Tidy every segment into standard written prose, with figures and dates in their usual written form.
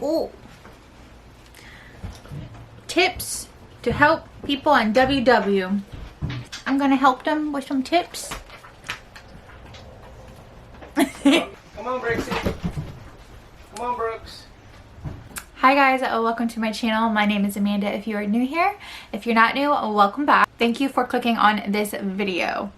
Ooh. Tips to help people on WW. I'm gonna help them with some tips. Come on, Brooksy. Come on, Brooks. Hi guys, welcome to my channel. My name is Amanda if you are new here. If you're not new, welcome back. Thank you for clicking on this video.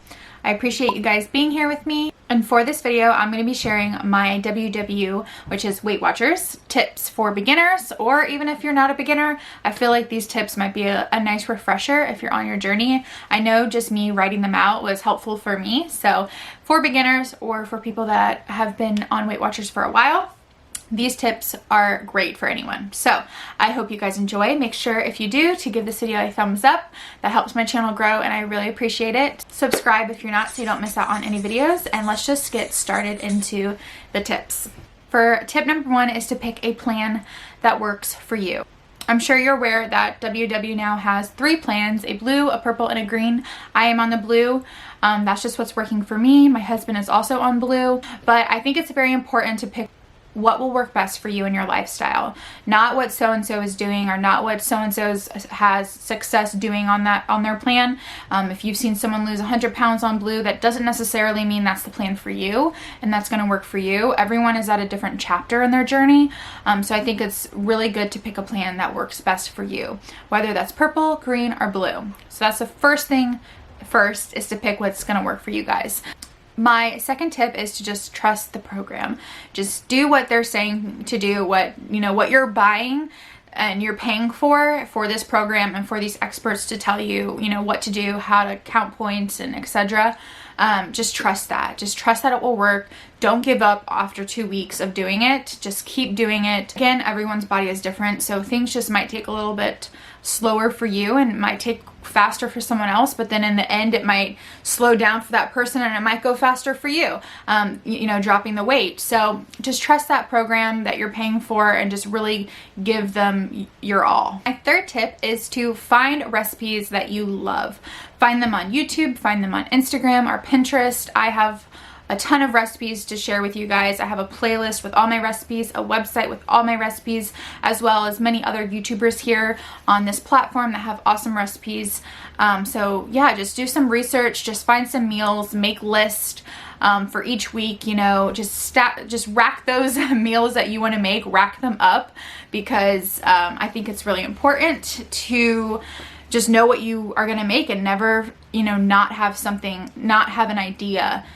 I appreciate you guys being here with me. And for this video, I'm going to be sharing my WW, which is Weight Watchers, tips for beginners, or even if you're not a beginner, I feel like these tips might be a nice refresher if you're on your journey. I know just me writing them out was helpful for me. So for beginners or for people that have been on Weight Watchers for a while, these tips are great for anyone. So I hope you guys enjoy. Make sure if you do to give this video a thumbs up. That helps my channel grow and I really appreciate it. Subscribe if you're not so you don't miss out on any videos, and let's just get started into the tips. For tip number 1 is to pick a plan that works for you. I'm sure you're aware that WW now has 3 plans, a blue, a purple, and a green. I am on the blue. That's just what's working for me. My husband is also on blue, but I think it's very important to pick what will work best for you in your lifestyle, not what so-and-so is doing or not what so-and-so has success doing on their plan. If you've seen someone lose 100 pounds on blue, that doesn't necessarily mean that's the plan for you and that's going to work for you. Everyone is at a different chapter in their journey. So I think it's really good to pick a plan that works best for you, whether that's purple, green, or blue. So that's the first thing is to pick what's going to work for you guys. My second tip is to just trust the program. Just do what they're saying to do, what you're buying and you're paying for this program and for these experts to tell you, what to do, how to count points and etc. Just trust that. Just trust that it will work. Don't give up after 2 weeks of doing it. Just keep doing it. Again, everyone's body is different, so things just might take a little bit slower for you and might take faster for someone else, but then in the end it might slow down for that person and it might go faster for you, dropping the weight. So just trust that program that you're paying for and just really give them your all. My third tip is to find recipes that you love. Find them on YouTube, find them on Instagram or Pinterest. I have a ton of recipes to share with you guys. I have a playlist with all my recipes, a website with all my recipes, as well as many other YouTubers here on this platform that have awesome recipes. So yeah, just do some research, just find some meals, make lists for each week, just rack those meals that you want to make, rack them up, because I think it's really important to just know what you are going to make and never, not have an idea.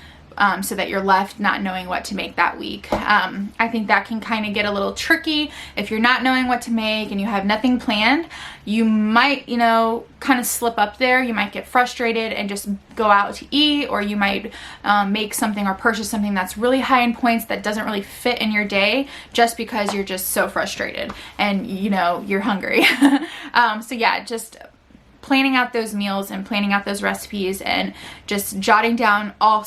So that you're left not knowing what to make that week. I think that can kind of get a little tricky. If you're not knowing what to make and you have nothing planned, you might, kind of slip up there. You might get frustrated and just go out to eat, or you might make something or purchase something that's really high in points that doesn't really fit in your day just because you're just so frustrated and, you're hungry. So yeah, just planning out those meals and planning out those recipes and just jotting down all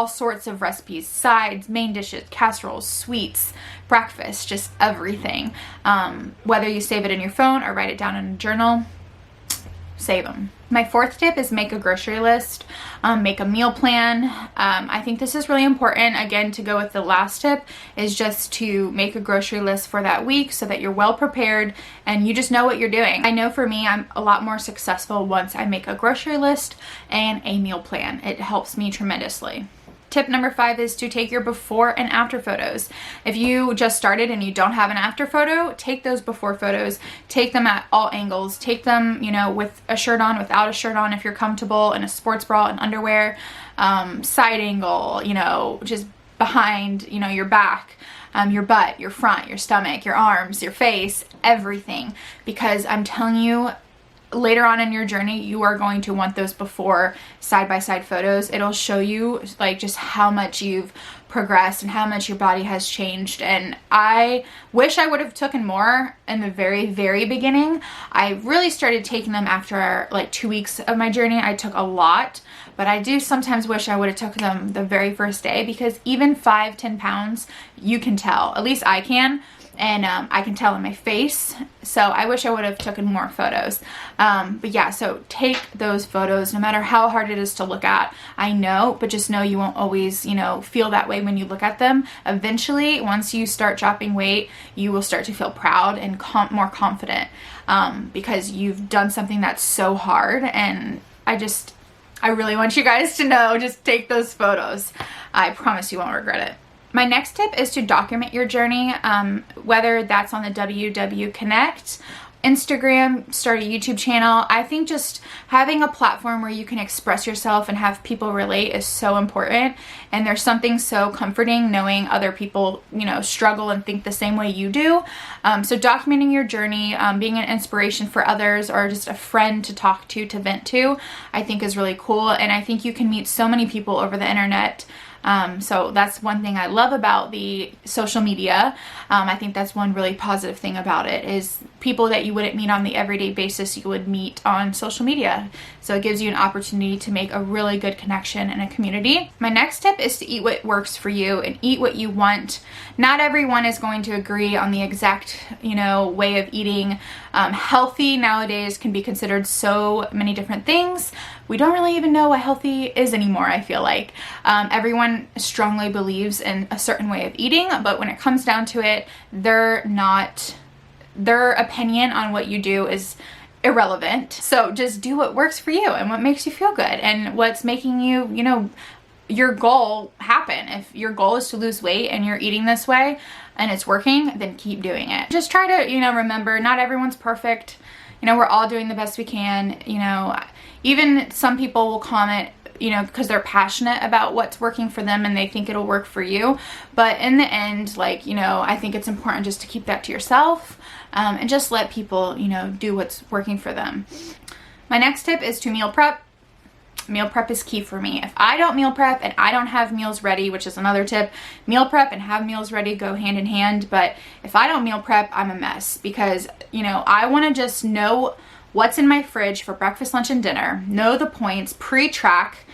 sorts of recipes, sides, main dishes, casseroles, sweets, breakfast, just everything. Whether you save it in your phone or write it down in a journal, save them. My fourth tip is make a grocery list, make a meal plan. I think this is really important. Again, to go with the last tip is just to make a grocery list for that week so that you're well prepared and you just know what you're doing. I know for me, I'm a lot more successful once I make a grocery list and a meal plan. It helps me tremendously. Tip number 5 is to take your before and after photos. If you just started and you don't have an after photo, take those before photos, take them at all angles, take them, with a shirt on, without a shirt on if you're comfortable, in a sports bra and underwear, side angle, just behind, your back, your butt, your front, your stomach, your arms, your face, everything. Because I'm telling you, later on in your journey, you are going to want those before side-by-side photos. It'll show you just how much you've progressed and how much your body has changed. And I wish I would have taken more in the very, very beginning. I really started taking them after 2 weeks of my journey. I took a lot, but I do sometimes wish I would have took them the very first day, because even 5-10 pounds, you can tell, at least I can. and I can tell in my face. So I wish I would have taken more photos. But yeah, so take those photos no matter how hard it is to look at. I know, but just know you won't always, you know, feel that way when you look at them. Eventually, once you start dropping weight, you will start to feel proud and more confident, because you've done something that's so hard. And I really want you guys to know, just take those photos. I promise you won't regret it. My next tip is to document your journey, whether that's on the WW Connect, Instagram, start a YouTube channel. I think just having a platform where you can express yourself and have people relate is so important. And there's something so comforting knowing other people, you know, struggle and think the same way you do. So documenting your journey, being an inspiration for others, or just a friend to talk to vent to, I think is really cool. And I think you can meet so many people over the internet. So that's one thing I love about the social media. I think that's one really positive thing about it, is people that you wouldn't meet on the everyday basis you would meet on social media. So it gives you an opportunity to make a really good connection in a community. My next tip is to eat what works for you and eat what you want. Not everyone is going to agree on the exact, you know, way of eating. Healthy nowadays can be considered so many different things. We don't really even know what healthy is anymore, I feel like. Everyone strongly believes in a certain way of eating, but when it comes down to it, their opinion on what you do is irrelevant. So just do what works for you and what makes you feel good and what's making you, you know, your goal happen. If your goal is to lose weight and you're eating this way and it's working, then keep doing it. Just try to, you know, remember, not everyone's perfect. You know, we're all doing the best we can. You know, even some people will comment, you know, because they're passionate about what's working for them and they think it'll work for you. But in the end, like, you know, I think it's important just to keep that to yourself, and just let people, you know, do what's working for them. My next tip is to meal prep. Meal prep is key for me. If I don't meal prep and I don't have meals ready, which is another tip, meal prep and have meals ready go hand in hand. But if I don't meal prep, I'm a mess, because, you know, I want to just know what's in my fridge for breakfast, lunch, and dinner, know the points, pre-track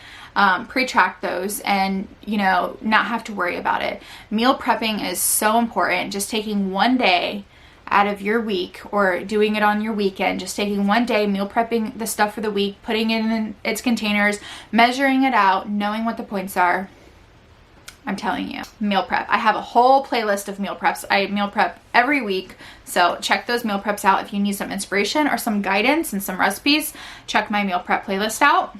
those, and, you know, not have to worry about it. Meal prepping is so important. Just taking one day out of your week, or doing it on your weekend, just taking one day, meal prepping the stuff for the week, putting it in its containers, measuring it out, knowing what the points are. I'm telling you, meal prep. I have a whole playlist of meal preps. I meal prep every week, so check those meal preps out. If you need some inspiration or some guidance and some recipes, check my meal prep playlist out.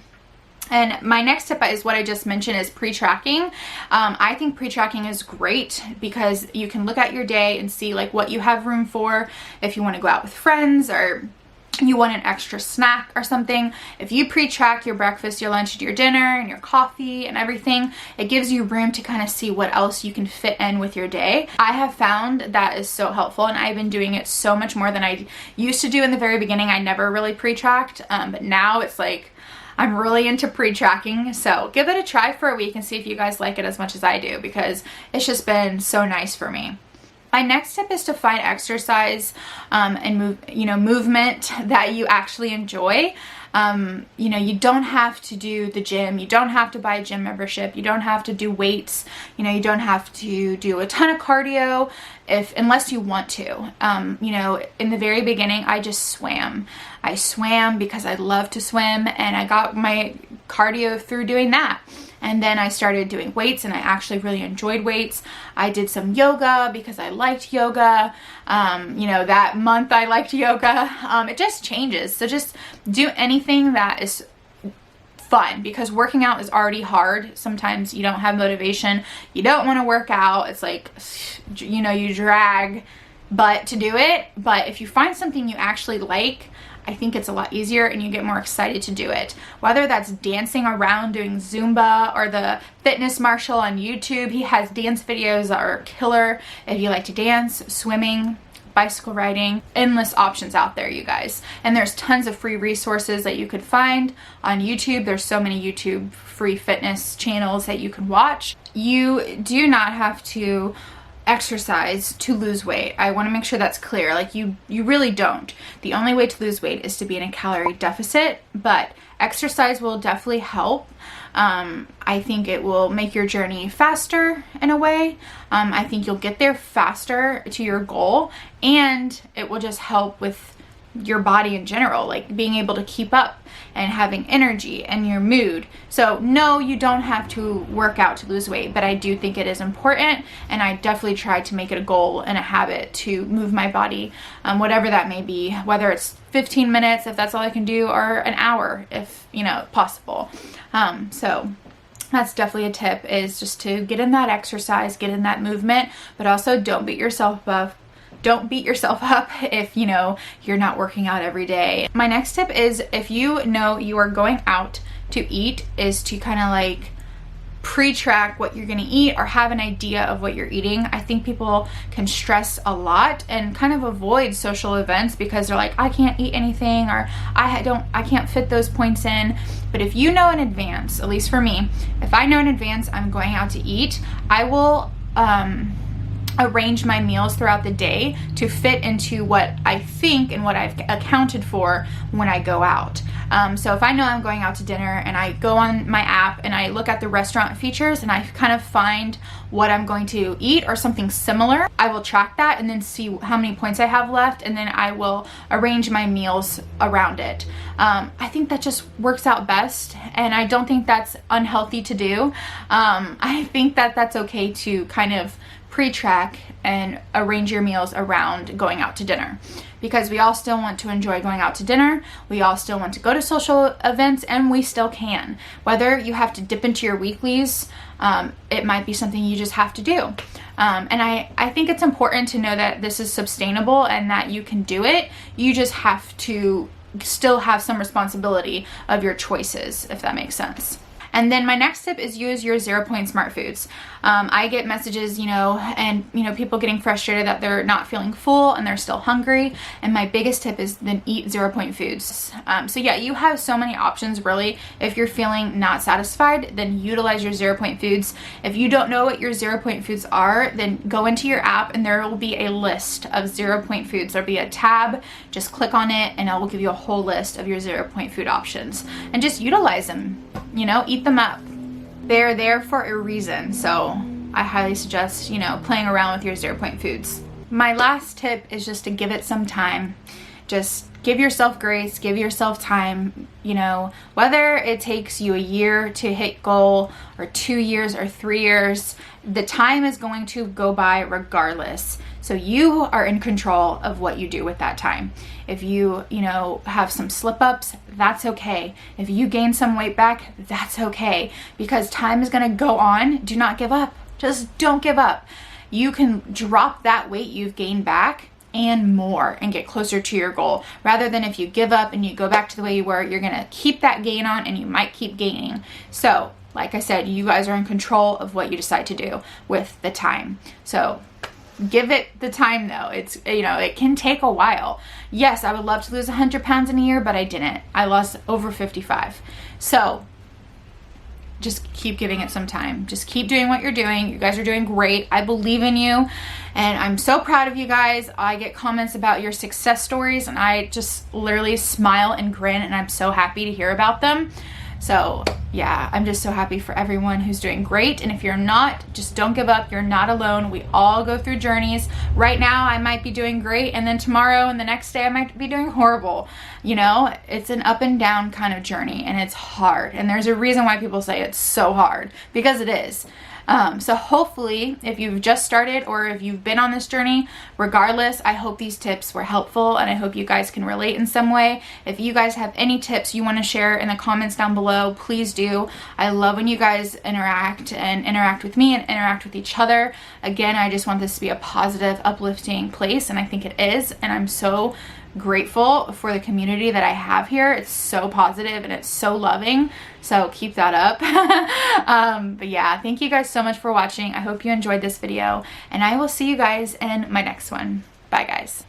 And my next tip is what I just mentioned, is pre-tracking. I think pre-tracking is great because you can look at your day and see like what you have room for. If you want to go out with friends, or you want an extra snack or something, if you pre-track your breakfast, your lunch, your dinner, and your coffee and everything, it gives you room to kind of see what else you can fit in with your day. I have found that is so helpful, and I've been doing it so much more than I used to do in the very beginning. I never really pre-tracked, but now it's like I'm really into pre-tracking. So give it a try for a week and see if you guys like it as much as I do, because it's just been so nice for me. My next tip is to find exercise and movement that you actually enjoy. You know, you don't have to do the gym. You don't have to buy a gym membership. You don't have to do weights. You know, you don't have to do a ton of cardio unless you want to. You know, in the very beginning, I just swam. I swam because I love to swim, and I got my cardio through doing that. And then I started doing weights, and I actually really enjoyed weights. I did some yoga because I liked yoga. You know, that month I liked yoga. It just changes. So just do anything that is fun, because working out is already hard. Sometimes you don't have motivation. You don't want to work out. It's like, you know, you drag butt to do it. But if you find something you actually like, I think it's a lot easier and you get more excited to do it. Whether that's dancing around doing Zumba or the Fitness Marshall on YouTube. He has dance videos that are killer if you like to dance, swimming, bicycle riding. Endless options out there, you guys. And there's tons of free resources that you could find on YouTube. There's so many YouTube free fitness channels that you can watch. You do not have to exercise to lose weight. I want to make sure that's clear. Like you really don't. The only way to lose weight is to be in a calorie deficit, but exercise will definitely help. I think it will make your journey faster in a way. I think you'll get there faster to your goal, and it will just help with your body in general, like being able to keep up and having energy and your mood. So no, you don't have to work out to lose weight, but I do think it is important, and I definitely try to make it a goal and a habit to move my body, whatever that may be, whether it's 15 minutes if that's all I can do, or an hour if possible. So that's definitely a tip, is just to get in that exercise, get in that movement, but also don't beat yourself up. Don't beat yourself up if you're not working out every day. My next tip is, if you know you are going out to eat, is to kind of like pre-track what you're gonna eat or have an idea of what you're eating. I think people can stress a lot and kind of avoid social events because they're like, I can't eat anything, or I can't fit those points in. But if you know in advance, at least for me, if I know in advance I'm going out to eat, I will arrange my meals throughout the day to fit into what I think and what I've accounted for when I go out. So if I know I'm going out to dinner and I go on my app and I look at the restaurant features and I kind of find what I'm going to eat or something similar, I will track that and then see how many points I have left, and then I will arrange my meals around it. I think that just works out best, and I don't think that's unhealthy to do. I think that that's okay to kind of pre-track and arrange your meals around going out to dinner, because we all still want to enjoy going out to dinner. We all still want to go to social events, and we still can. Whether you have to dip into your weeklies, it might be something you just have to do. And I think it's important to know that this is sustainable and that you can do it. You just have to still have some responsibility of your choices, if that makes sense. And then my next tip is use your 0 point smart foods. I get messages, and people getting frustrated that they're not feeling full and they're still hungry. And my biggest tip is then eat 0 point foods. So yeah, you have so many options really. If you're feeling not satisfied, then utilize your 0 point foods. If you don't know what your 0 point foods are, then go into your app and there will be a list of 0 point foods. There'll be a tab, just click on it and it will give you a whole list of your 0 point food options, and just utilize them. Eat them up. They're there for a reason, so I highly suggest playing around with your 0 point foods. My last tip is just to give it some time. Just give yourself grace, give yourself time. Whether it takes you a year to hit goal, or 2 years or 3 years, the time is going to go by regardless. So you are in control of what you do with that time. If you have some slip-ups, that's okay. If you gain some weight back, that's okay, because time is going to go on. Do not give up. Just don't give up. You can drop that weight you've gained back and more and get closer to your goal, rather than if you give up and you go back to the way you were, you're going to keep that gain on and you might keep gaining. So like I said, you guys are in control of what you decide to do with the time. So give it the time though. It's, it can take a while. Yes, I would love to lose 100 pounds in a year, but I didn't. I lost over 55. So just keep giving it some time. Just keep doing what you're doing. You guys are doing great. I believe in you, and I'm so proud of you guys. I get comments about your success stories and I just literally smile and grin, and I'm so happy to hear about them. So yeah, I'm just so happy for everyone who's doing great. And if you're not, just don't give up. You're not alone. We all go through journeys. Right now I might be doing great, and then tomorrow and the next day I might be doing horrible. It's an up and down kind of journey, and it's hard. And there's a reason why people say it's so hard, because it is. So hopefully, if you've just started or if you've been on this journey, regardless, I hope these tips were helpful, and I hope you guys can relate in some way. If you guys have any tips you want to share in the comments down below, please do. I love when you guys interact with me and interact with each other. Again, I just want this to be a positive, uplifting place, and I think it is, and I'm so grateful for the community that I have here. It's so positive and it's so loving, so keep that up. But yeah, thank you guys so much for watching. I hope you enjoyed this video, and I will see you guys in my next one. Bye guys.